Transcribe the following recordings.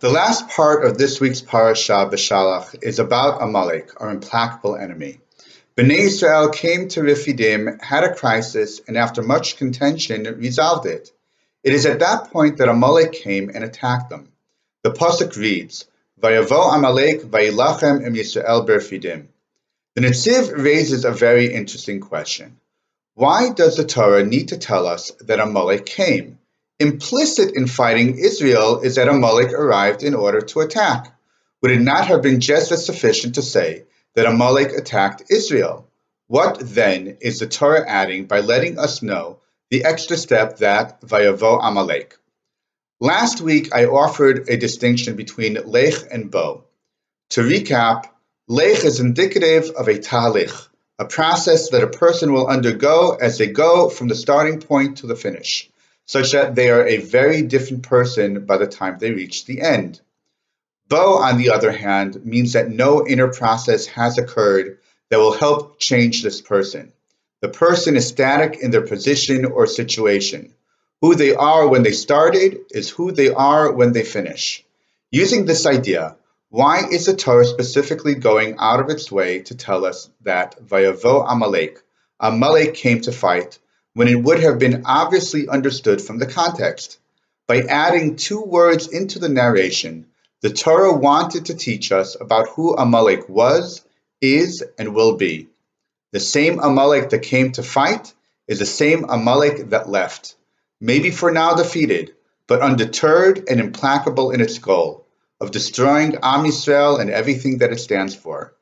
The last part of this week's parasha, Beshalach, is about Amalek, our implacable enemy. Bnei Israel came to Rephidim, had a crisis, and after much contention, resolved it. It is at that point that Amalek came and attacked them. The pasuk reads, "Vayavo Amalek vayilachem im Yisrael berfidim." The Netziv raises a very interesting question. Why does the Torah need to tell us that Amalek came? Implicit in fighting Israel is that Amalek arrived in order to attack. Would it not have been just as sufficient to say that Amalek attacked Israel? What then is the Torah adding by letting us know the extra step that Vayavo Amalek? Last week I offered a distinction between lech and bo. To recap, lech is indicative of a tahalich, a process that a person will undergo as they go from the starting point to the finish, such that they are a very different person by the time they reach the end. Bo, on the other hand, means that no inner process has occurred that will help change this person. The person is static in their position or situation. Who they are when they started is who they are when they finish. Using this idea, why is the Torah specifically going out of its way to tell us that Vayavo Amalek came to fight, when it would have been obviously understood from the context? By adding two words into the narration, the Torah wanted to teach us about who Amalek was, is, and will be. The same Amalek that came to fight is the same Amalek that left, maybe for now defeated, but undeterred and implacable in its goal of destroying Am Yisrael and everything that it stands for.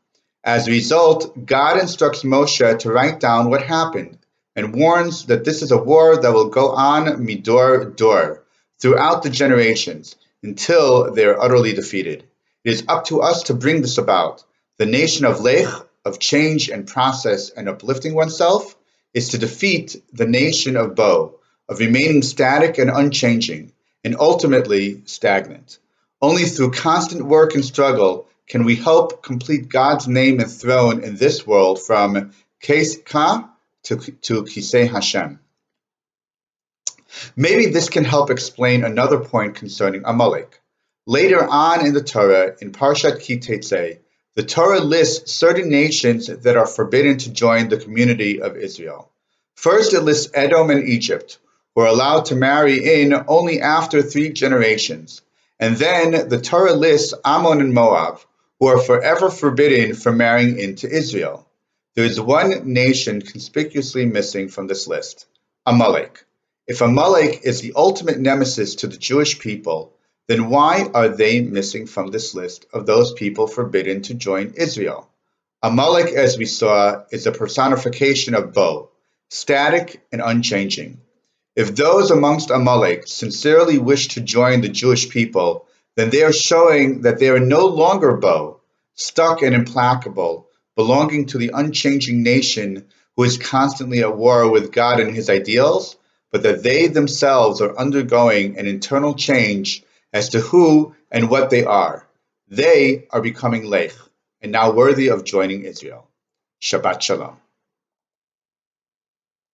As a result, God instructs Moshe to write down what happened and warns that this is a war that will go on midor dor, throughout the generations, until they are utterly defeated. It is up to us to bring this about. The nation of lech, of change and process and uplifting oneself, is to defeat the nation of bo, of remaining static and unchanging, and ultimately stagnant. Only through constant work and struggle can we help complete God's name and throne in this world from Kes Ka to Kisei Hashem. Maybe this can help explain another point concerning Amalek. Later on in the Torah, in Parshat Ki Tetzei, the Torah lists certain nations that are forbidden to join the community of Israel. First, it lists Edom and Egypt, who are allowed to marry in only after 3 generations. And then the Torah lists Ammon and Moab, who are forever forbidden from marrying into Israel. There is one nation conspicuously missing from this list, Amalek. If Amalek is the ultimate nemesis to the Jewish people, then why are they missing from this list of those people forbidden to join Israel? Amalek, as we saw, is a personification of bo, static and unchanging. If those amongst Amalek sincerely wish to join the Jewish people, then they are showing that they are no longer bo, stuck and implacable, belonging to the unchanging nation who is constantly at war with God and his ideals, but that they themselves are undergoing an internal change as to who and what they are. They are becoming lech, and now worthy of joining Israel. Shabbat Shalom.